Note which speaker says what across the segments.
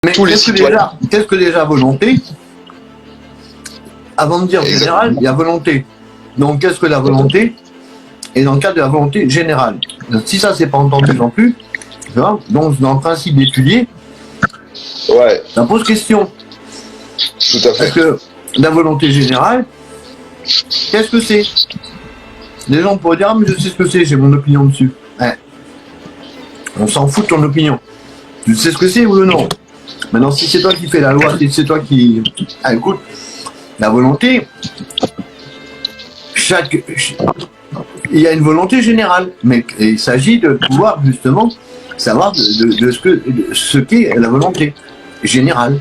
Speaker 1: Mais
Speaker 2: tous les citoyens.
Speaker 1: qu'est-ce que déjà volonté? Avant de dire général, il y a volonté. Donc qu'est-ce que la volonté? Et dans le cadre de la volonté générale. Donc, si ça c'est pas entendu non plus, tu vois, donc dans le principe d'étudier,
Speaker 2: Ouais,
Speaker 1: ça pose question.
Speaker 2: tout à
Speaker 1: Parce
Speaker 2: fait.
Speaker 1: que la volonté générale, qu'est-ce que c'est? Les gens pourraient dire, ah, mais je sais ce que c'est, j'ai mon opinion dessus. Ouais. On s'en fout de ton opinion. Tu sais ce que c'est, oui ou non? Maintenant, si c'est toi qui fais la loi, si c'est toi qui... Ah, écoute, la volonté, il y a une volonté générale, mais il s'agit de pouvoir justement savoir de ce qu'est la volonté générale.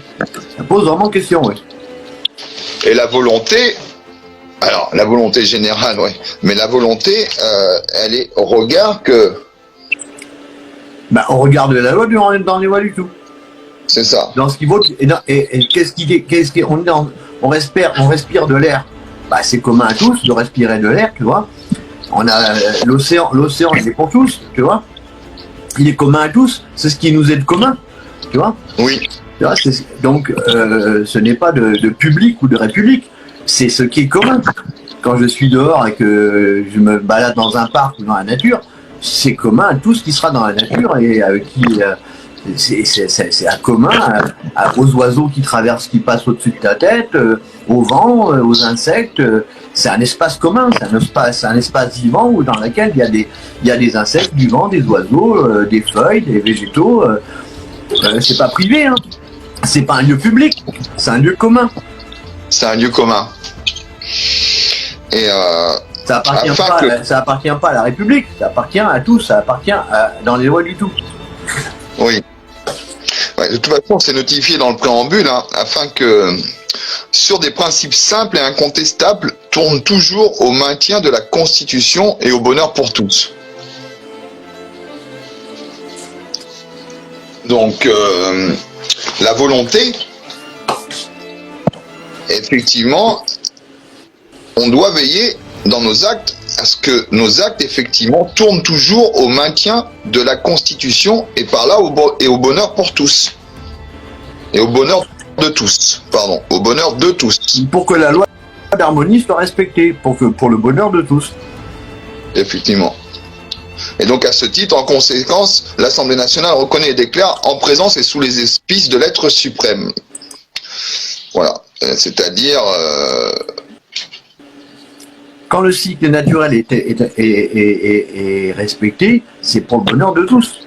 Speaker 1: Ça pose vraiment question, oui.
Speaker 2: Et la volonté, alors la volonté générale, oui, mais la volonté, elle est au regard que,
Speaker 1: Ben, on regarde la loi dans les lois du tout.
Speaker 2: c'est ça,
Speaker 1: Dans ce qui vaut, et on respire de l'air. Bah, c'est commun à tous de respirer de l'air, tu vois. On a l'océan, il est pour tous, tu vois. Il est commun à tous, c'est ce qui nous est de commun, tu vois.
Speaker 2: oui,
Speaker 1: Tu vois, donc, ce n'est pas de public ou de république, c'est ce qui est commun. Quand je suis dehors et que je me balade dans un parc ou dans la nature, c'est commun à tout ce qui sera dans la nature et c'est à commun aux oiseaux qui traversent, qui passent au-dessus de ta tête, au vent, aux insectes. C'est un espace commun, c'est un espace vivant où dans lequel il y a des insectes, du vent, des oiseaux, des feuilles, des végétaux. C'est pas privé, hein. C'est pas un lieu public, c'est un lieu commun.
Speaker 2: c'est un lieu commun. Et
Speaker 1: Ça appartient pas à la République, ça appartient à tous, ça appartient dans les lois du tout.
Speaker 2: oui. Ouais, de toute façon, c'est notifié dans le préambule, hein, afin que, sur des principes simples et incontestables, tourne toujours au maintien de la Constitution et au bonheur pour tous. Donc, la volonté, effectivement, on doit veiller dans nos actes à ce que nos actes, effectivement, tournent toujours au maintien de la Constitution et par là au bonheur pour tous. Et au bonheur de tous, pardon, au bonheur de tous.
Speaker 1: Pour que la loi d'harmonie soit respectée, pour le bonheur de tous.
Speaker 2: Effectivement. Et donc, à ce titre, en conséquence, l'Assemblée nationale reconnaît et déclare en présence et sous les auspices de l'être suprême. Voilà. C'est-à-dire...
Speaker 1: Quand le cycle naturel est respecté, c'est pour le bonheur de tous.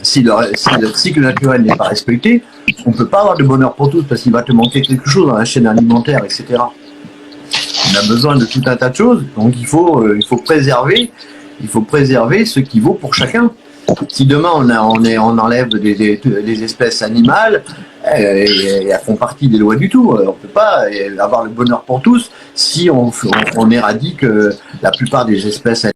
Speaker 1: Si le cycle naturel n'est pas respecté, on ne peut pas avoir de bonheur pour tous parce qu'il va te manquer quelque chose dans la chaîne alimentaire, etc. On a besoin de tout un tas de choses, donc il faut préserver ce qui vaut pour chacun. Si demain on enlève des espèces animales, elles font partie des lois du tout. On ne peut pas avoir le bonheur pour tous si on éradique la plupart des espèces animales.